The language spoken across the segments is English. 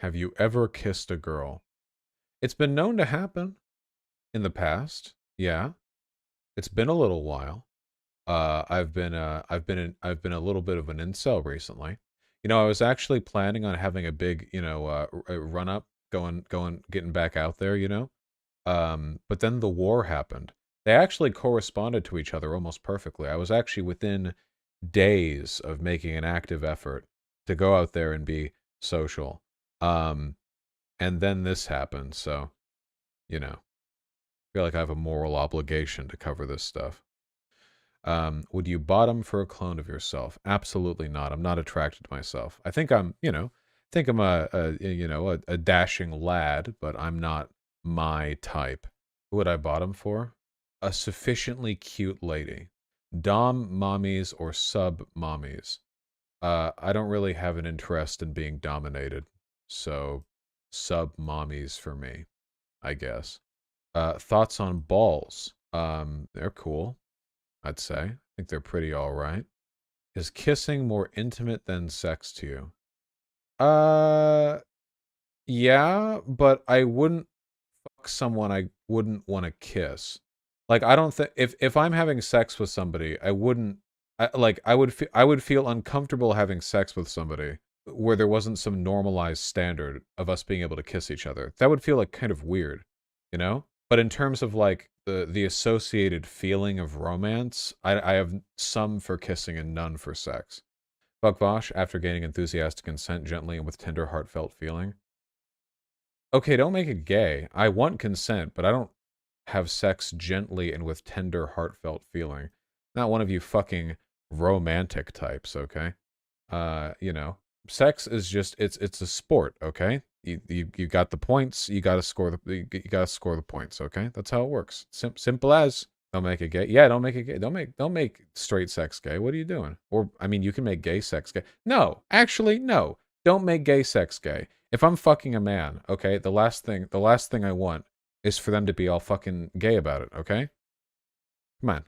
Have you ever kissed a girl? It's been known to happen in the past. Yeah. It's been a little while. I've been a little bit of an incel recently. I was actually planning on having a big, run up, getting back out there, but then the war happened. They actually corresponded to each other almost perfectly. I was actually within days of making an active effort to go out there and be social. Um, and then this happened, so, I feel like I have a moral obligation to cover this stuff. Would you bottom for a clone of yourself? Absolutely not. I'm not attracted to myself. I think I'm a dashing lad, but I'm not my type. Who would I bottom for? A sufficiently cute lady. Dom mommies or sub mommies. I don't really have an interest in being dominated, so sub mommies for me, I guess. Thoughts on balls? They're cool, I'd say. I think they're pretty all right. Is kissing more intimate than sex to you? Yeah, but I wouldn't fuck someone I wouldn't want to kiss. Like, I don't think if I'm having sex with somebody, I wouldn't I would feel uncomfortable having sex with somebody where there wasn't some normalized standard of us being able to kiss each other. That would feel like kind of weird, you know? But in terms of like the associated feeling of romance, I have some for kissing and none for sex. Fuck Vaush, after gaining enthusiastic consent gently and with tender heartfelt feeling. Okay, don't make it gay. I want consent, but I don't have sex gently and with tender heartfelt feeling. Not one of you fucking romantic types, okay? Sex is just it's a sport, okay? You got the points, you gotta score the points, okay? That's how it works. Simple as. Don't make it gay. Yeah, don't make it gay. Don't make straight sex gay. What are you doing? Or I mean, you can make gay sex gay. No, actually, no. Don't make gay sex gay. If I'm fucking a man, okay, the last thing I want is for them to be all fucking gay about it, okay? Come on.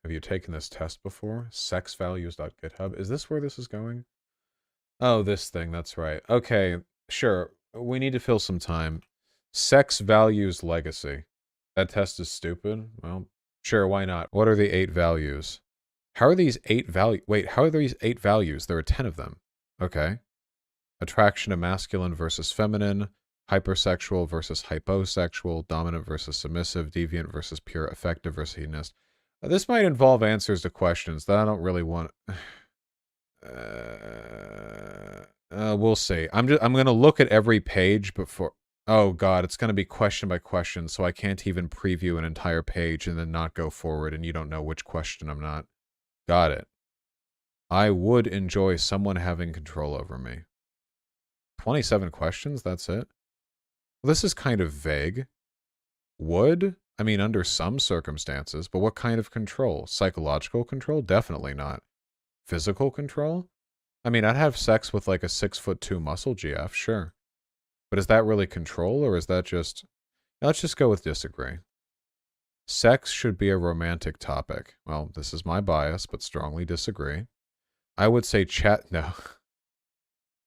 Have you taken this test before? SexValues.github. Is this where this is going? Oh, this thing, that's right. Okay, sure. We need to fill some time. SexValues legacy. That test is stupid. Well, sure, why not? What are the 8 values? How are these 8 values? Wait, how are these 8 values? There are 10 of them. Okay. Attraction to masculine versus feminine, hypersexual versus hyposexual, dominant versus submissive, deviant versus pure, effective versus hedonist. This might involve answers to questions that I don't really want. We'll see. I'm gonna look at every page before. Oh god, it's gonna be question by question, so I can't even preview an entire page and then not go forward, and you don't know which question I'm not. Got it. I would enjoy someone having control over me. 27 questions, that's it? Well, this is kind of vague. Would? I mean, under some circumstances, but what kind of control? Psychological control? Definitely not. Physical control? I mean, I'd have sex with like a 6'2" muscle GF, sure. But is that really control, or is that just... Let's just go with disagree. Sex should be a romantic topic. Well, this is my bias, but strongly disagree. I would say chat... No.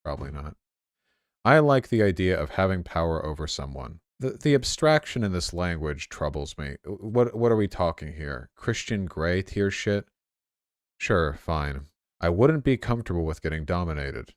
Probably not. I like the idea of having power over someone. The abstraction in this language troubles me. What are we talking here? Christian Grey tier shit? Sure, fine. I wouldn't be comfortable with getting dominated.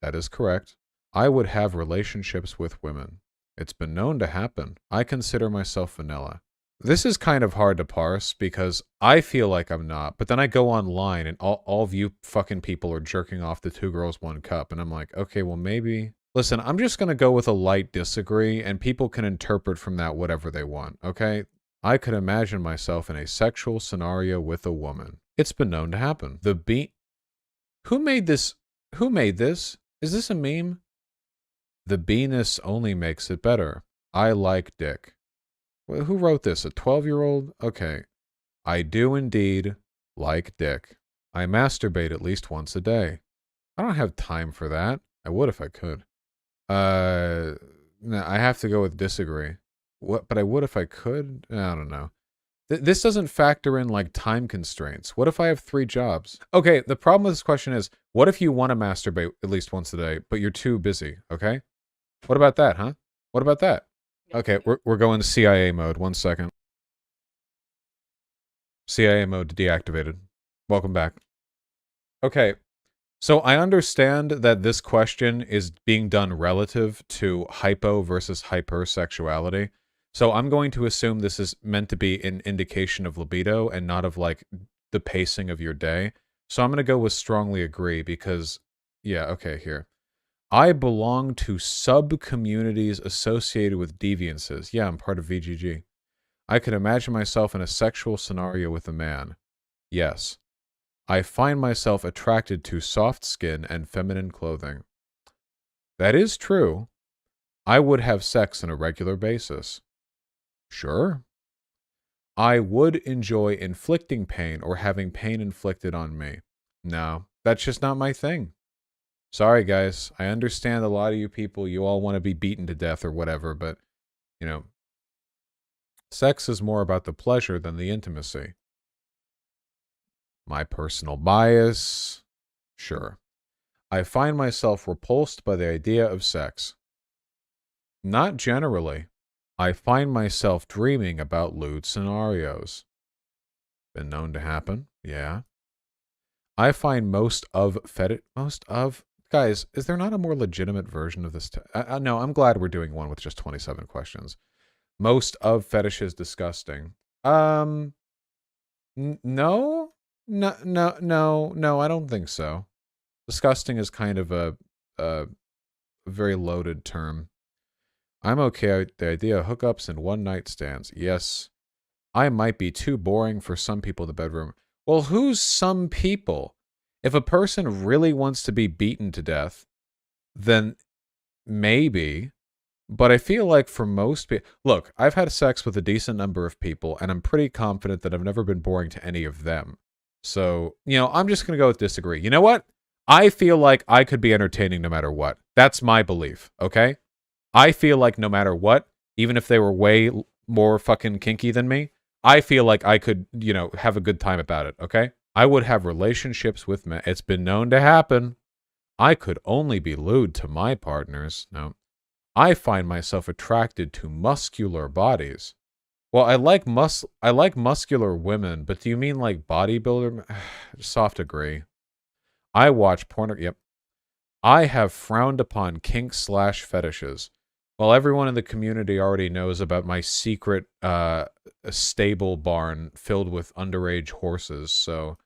That is correct. I would have relationships with women. It's been known to happen. I consider myself vanilla. This is kind of hard to parse because I feel like I'm not, but then I go online and all of you fucking people are jerking off the 2 girls 1 cup, and I'm like, okay, well maybe... Listen, I'm just going to go with a light disagree, and people can interpret from that whatever they want, okay? I could imagine myself in a sexual scenario with a woman. It's been known to happen. Who made this? Who made this? Is this a meme? The B-ness only makes it better. I like dick. Well, who wrote this? A 12-year-old? Okay. I do indeed like dick. I masturbate at least once a day. I don't have time for that. I would if I could. No, I have to go with disagree. What? But I would if I could? I don't know. This doesn't factor in, like, time constraints. What if I have 3 jobs? Okay, the problem with this question is, what if you want to masturbate at least once a day, but you're too busy, okay? What about that, huh? What about that? Okay, we're going to CIA mode. 1 second. CIA mode deactivated. Welcome back. Okay, so I understand that this question is being done relative to hypo versus hypersexuality. So I'm going to assume this is meant to be an indication of libido and not of, like, the pacing of your day. So I'm going to go with strongly agree because, yeah, okay, here. I belong to sub-communities associated with deviances. Yeah, I'm part of VGG. I can imagine myself in a sexual scenario with a man. Yes. I find myself attracted to soft skin and feminine clothing. That is true. I would have sex on a regular basis. Sure. I would enjoy inflicting pain or having pain inflicted on me. No, that's just not my thing. Sorry, guys. I understand a lot of you people, you all want to be beaten to death or whatever, but, you know, sex is more about the pleasure than the intimacy. My personal bias? Sure. I find myself repulsed by the idea of sex. Not generally. I find myself dreaming about lewd scenarios. Been known to happen, yeah. I find most of... Guys, is there not a more legitimate version of this? No, I'm glad we're doing one with just 27 questions. Most of fetishes disgusting. No? No, I don't think so. Disgusting is kind of a very loaded term. I'm okay with the idea of hookups and one-night stands. Yes. I might be too boring for some people in the bedroom. Well, who's some people? If a person really wants to be beaten to death, then maybe. But I feel like for most people... Look, I've had sex with a decent number of people, and I'm pretty confident that I've never been boring to any of them. So, you know, I'm just going to go with disagree. You know what? I feel like I could be entertaining no matter what. That's my belief, okay? I feel like no matter what, even if they were way more fucking kinky than me, I feel like I could, you know, have a good time about it, okay? I would have relationships with men. It's been known to happen. I could only be lewd to my partners. No. I find myself attracted to muscular bodies. Well, I like muscular women, but do you mean like bodybuilder? Soft agree. I watch porn. Yep. I have frowned upon kink/fetishes. Well, everyone in the community already knows about my secret stable barn filled with underage horses, so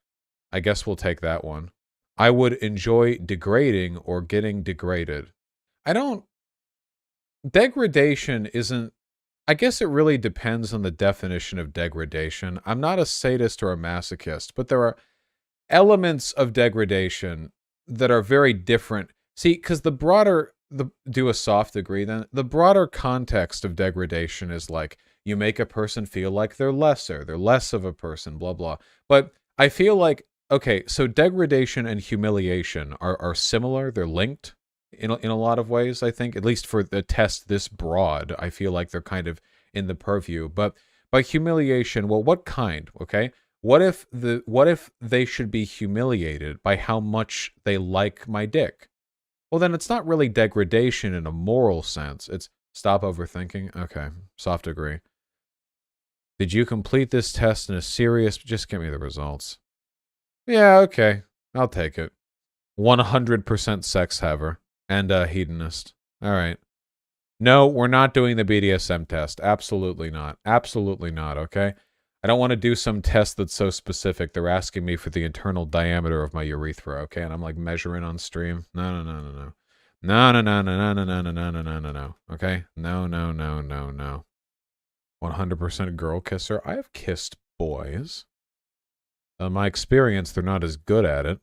I guess we'll take that one. I would enjoy degrading or getting degraded. Degradation isn't... I guess it really depends on the definition of degradation. I'm not a sadist or a masochist, but there are elements of degradation that are very different. See, because do a soft degree then, the broader context of degradation is like, you make a person feel like they're less of a person, blah, blah. But I feel like, okay, so degradation and humiliation are similar, they're linked in a lot of ways, I think, at least for the test this broad, I feel like they're kind of in the purview. But by humiliation, well, what kind, okay? What if they should be humiliated by how much they like my dick? Well, then it's not really degradation in a moral sense. It's stop overthinking. Okay, soft agree. Did you complete this test in a serious... Just give me the results. Yeah, okay. I'll take it. 100% sex haver and a hedonist. All right. No, we're not doing the BDSM test. Absolutely not. Absolutely not, okay? I don't want to do some test that's so specific. They're asking me for the internal diameter of my urethra, okay? And I'm like measuring on stream. No. No. Okay? No. 100% girl kisser. I have kissed boys. My experience, they're not as good at it.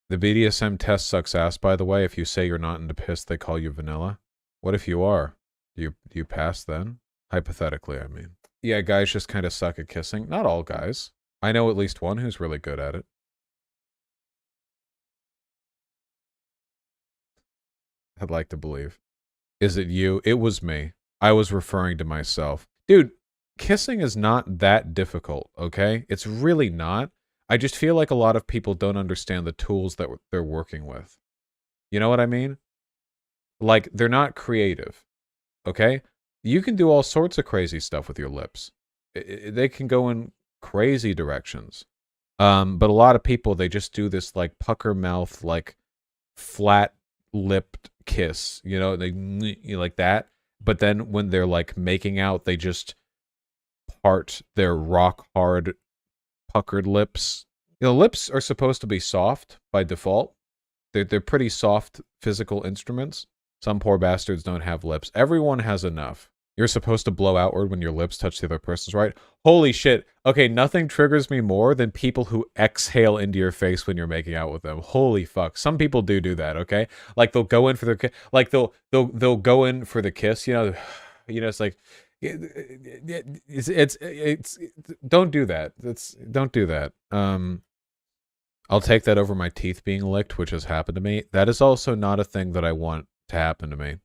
The BDSM test sucks ass, by the way. If you say you're not into piss, they call you vanilla. What if you are? Do you pass then? Hypothetically, I mean. Yeah, guys just kind of suck at kissing. Not all guys. I know at least one who's really good at it. I'd like to believe. Is it you? It was me. I was referring to myself. Dude, kissing is not that difficult, okay? It's really not. I just feel like a lot of people don't understand the tools that they're working with. You know what I mean? Like, they're not creative, okay? You can do all sorts of crazy stuff with your lips. They can go in crazy directions. But a lot of people, they just do this, like, pucker mouth, like, flat-lipped kiss, you know, they like that. But then when they're, like, making out, they just part their rock-hard, puckered lips. You know, lips are supposed to be soft by default. They're pretty soft physical instruments. Some poor bastards don't have lips. Everyone has enough. You're supposed to blow outward when your lips touch the other person's, right? Holy shit. Okay, nothing triggers me more than people who exhale into your face when you're making out with them. Holy fuck. Some people do that, okay? Like they'll go in for their like they'll go in for the kiss, you know, it's like it's don't do that. Don't do that. I'll take that over my teeth being licked, which has happened to me. That is also not a thing that I want to happen to me.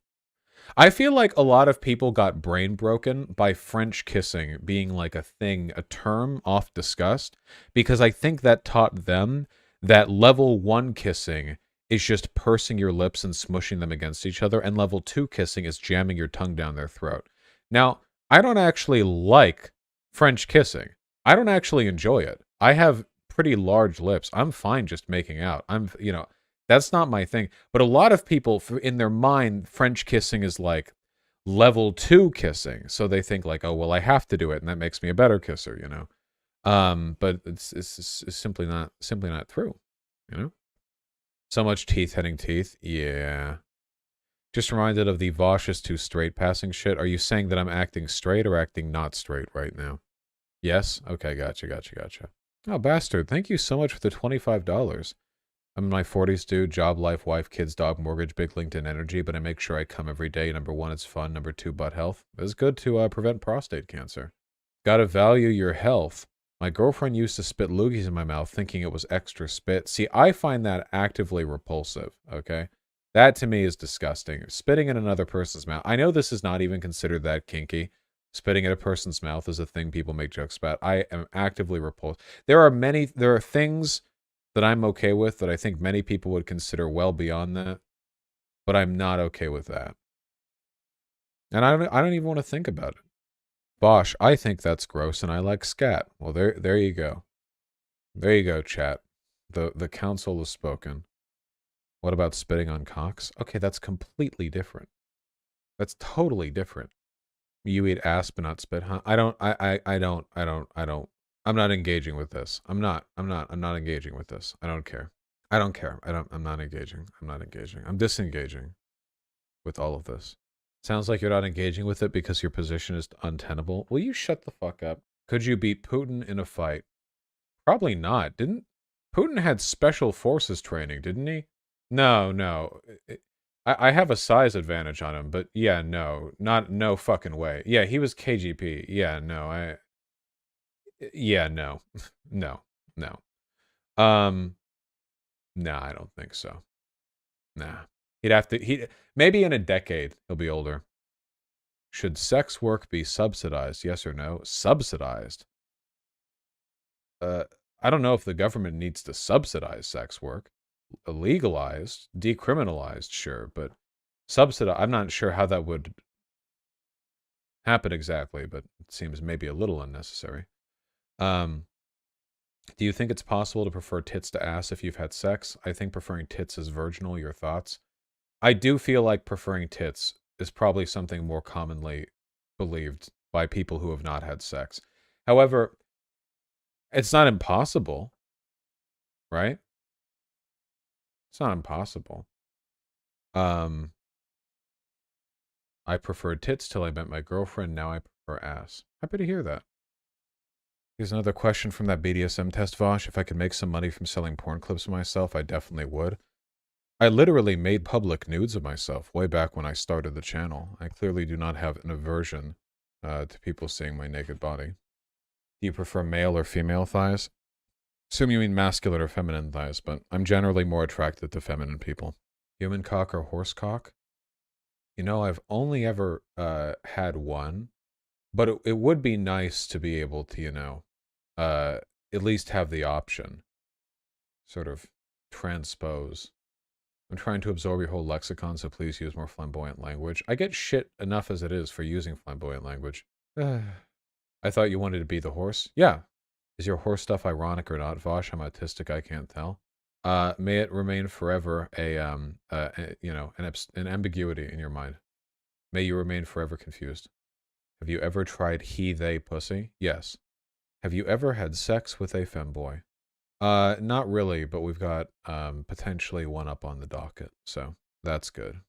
I feel like a lot of people got brain broken by French kissing being like a thing, a term oft discussed, because I think that taught them that level 1 kissing is just pursing your lips and smushing them against each other, and level 2 kissing is jamming your tongue down their throat. Now, I don't actually like French kissing. I don't actually enjoy it. I have pretty large lips. I'm fine just making out. That's not my thing. But a lot of people, in their mind, French kissing is like level 2 kissing. So they think like, oh, well, I have to do it, and that makes me a better kisser, you know? But it's simply not true, you know? So much teeth heading teeth. Yeah. Just reminded of the Vaush is too straight passing shit. Are you saying that I'm acting straight or acting not straight right now? Yes? Okay, gotcha. Oh, bastard. Thank you so much for the $25. I'm in my 40s, dude. Job, life, wife, kids, dog, mortgage, big LinkedIn energy, but I make sure I come every day. Number 1, it's fun. Number 2, butt health. It's good to prevent prostate cancer. Gotta value your health. My girlfriend used to spit loogies in my mouth thinking it was extra spit. See, I find that actively repulsive, okay? That to me is disgusting. Spitting in another person's mouth. I know this is not even considered that kinky. Spitting in a person's mouth is a thing people make jokes about. I am actively repulsed. There are things that I'm okay with that I think many people would consider well beyond that, but I'm not okay with that. And I don't even want to think about it. Vaush, I think that's gross and I like scat. Well, there you go. There you go, chat. The council has spoken. What about spitting on cocks? Okay, that's completely different. That's totally different. You eat ass but not spit, huh? I don't. I'm not engaging with this. I'm not engaging with this. I don't care. I'm not engaging. I'm disengaging with all of this. Sounds like you're not engaging with it because your position is untenable. Will you shut the fuck up? Could you beat Putin in a fight? Probably not. Putin had special forces training, didn't he? No. I have a size advantage on him, but yeah, no fucking way. Yeah, he was KGP. Yeah, no, no. No. Nah, I don't think so. Nah. Maybe in a decade, he'll be older. Should sex work be subsidized? Yes or no? Subsidized? I don't know if the government needs to subsidize sex work. Legalized, decriminalized, sure, but subsidized, I'm not sure how that would happen exactly, but it seems maybe a little unnecessary. Do you think it's possible to prefer tits to ass if you've had sex? I think preferring tits is virginal. Your thoughts? I do feel like preferring tits is probably something more commonly believed by people who have not had sex. However, it's not impossible, right? It's not impossible. I preferred tits till I met my girlfriend. Now I prefer ass. Happy to hear that. Here's another question from that BDSM test, Vaush. If I could make some money from selling porn clips of myself, I definitely would. I literally made public nudes of myself way back when I started the channel. I clearly do not have an aversion to people seeing my naked body. Do you prefer male or female thighs? Assume you mean masculine or feminine thighs, but I'm generally more attracted to feminine people. Human cock or horse cock? You know, I've only ever had one, But it would be nice to be able to, you know, at least have the option. Sort of transpose. I'm trying to absorb your whole lexicon, so please use more flamboyant language. I get shit enough as it is for using flamboyant language. I thought you wanted to be the horse. Yeah. Is your horse stuff ironic or not, Vaush? I'm autistic, I can't tell. May it remain forever you know, an ambiguity in your mind. May you remain forever confused. Have you ever tried he, they, pussy? Yes. Have you ever had sex with a femboy? Not really, but we've got, potentially one up on the docket, so that's good.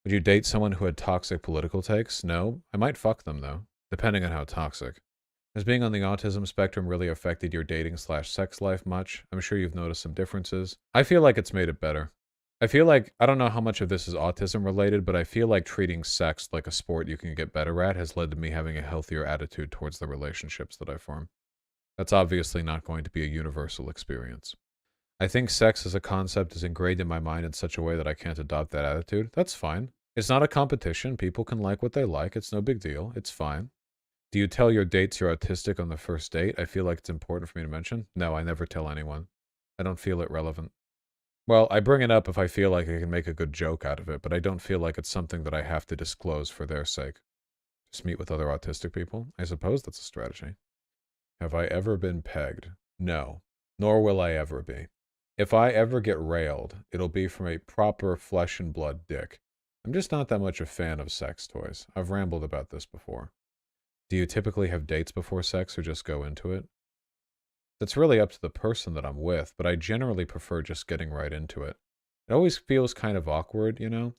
Would you date someone who had toxic political takes? No. I might fuck them, though, depending on how toxic. Has being on the autism spectrum really affected your dating/sex life much? I'm sure you've noticed some differences. I feel like it's made it better. I feel like, I don't know how much of this is autism related, but I feel like treating sex like a sport you can get better at has led to me having a healthier attitude towards the relationships that I form. That's obviously not going to be a universal experience. I think sex as a concept is ingrained in my mind in such a way that I can't adopt that attitude. That's fine. It's not a competition. People can like what they like. It's no big deal. It's fine. Do you tell your dates you're autistic on the first date? I feel like it's important for me to mention. No, I never tell anyone. I don't feel it relevant. Well, I bring it up if I feel like I can make a good joke out of it, but I don't feel like it's something that I have to disclose for their sake. Just meet with other autistic people? I suppose that's a strategy. Have I ever been pegged? No, nor will I ever be. If I ever get railed, it'll be from a proper flesh and blood dick. I'm just not that much a fan of sex toys. I've rambled about this before. Do you typically have dates before sex or just go into it? That's really up to the person that I'm with, but I generally prefer just getting right into it. It always feels kind of awkward, you know?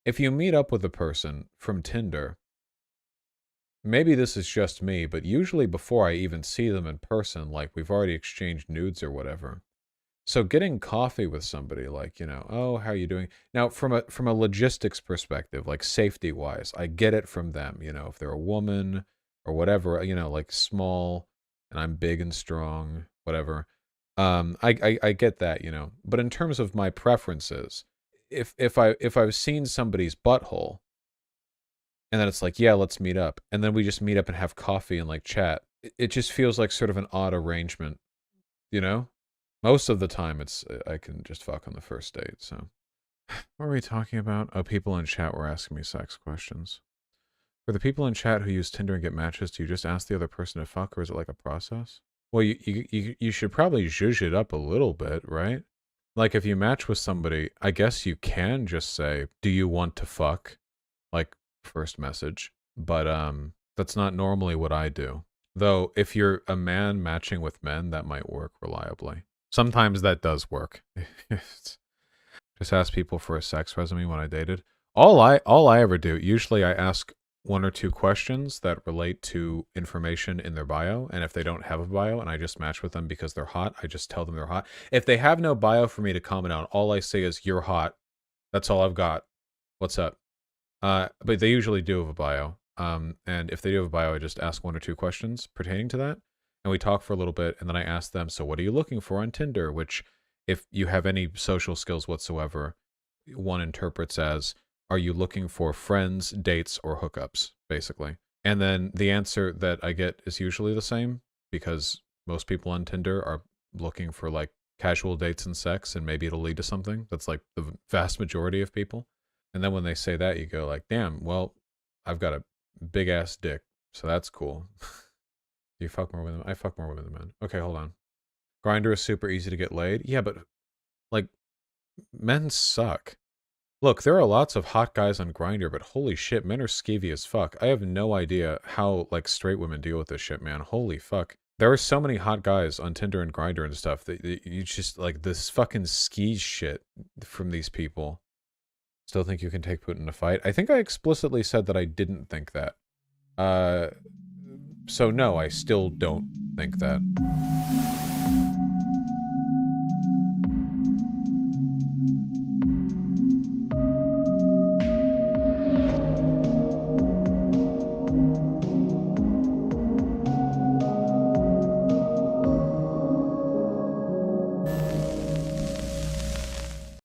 If you meet up with a person from Tinder, maybe this is just me, but usually before I even see them in person, like we've already exchanged nudes or whatever. So getting coffee with somebody, like, you know, oh, how are you doing? Now, from a logistics perspective, like safety-wise, I get it from them, you know, if they're a woman or whatever, you know, like small and I'm big and strong, whatever. I get that, you know. But in terms of my preferences, if I've seen somebody's butthole, and then it's like, yeah, let's meet up. And then we just meet up and have coffee and like chat. It just feels like sort of an odd arrangement, you know? Most of the time it's, I can just fuck on the first date, so. What were we talking about? Oh, people in chat were asking me sex questions. For the people in chat who use Tinder and get matches, do you just ask the other person to fuck, or is it like a process? Well, you should probably zhuzh it up a little bit, right? Like if you match with somebody, I guess you can just say, do you want to fuck? Like, first message, but that's not normally what I do. Though if you're a man matching with men, that might work reliably. Sometimes that does work. Just ask people for a sex resume when I dated. All I ever do, usually I ask one or two questions that relate to information in their bio, and if they don't have a bio and I just match with them because they're hot, I just tell them they're hot. If they have no bio for me to comment on, all I say is, you're hot. That's all I've got. What's up? But they usually do have a bio. And if they do have a bio, I just ask one or two questions pertaining to that. And we talk for a little bit, and then I ask them, so what are you looking for on Tinder? Which, if you have any social skills whatsoever, one interprets as, are you looking for friends, dates, or hookups, basically? And then the answer that I get is usually the same, because most people on Tinder are looking for, like, casual dates and sex, and maybe it'll lead to something. That's, like, the vast majority of people. And then when they say that, you go like, damn, well, I've got a big-ass dick, so that's cool. You fuck more women? I fuck more women than men. Okay, hold on. Grindr is super easy to get laid? Yeah, but, like, men suck. Look, there are lots of hot guys on Grindr, but holy shit, men are skeevy as fuck. I have no idea how, like, straight women deal with this shit, man. Holy fuck. There are so many hot guys on Tinder and Grindr and stuff that you just, like, this fucking skis shit from these people. Still think you can take Putin to fight? I think I explicitly said that I didn't think that. So no, I still don't think that.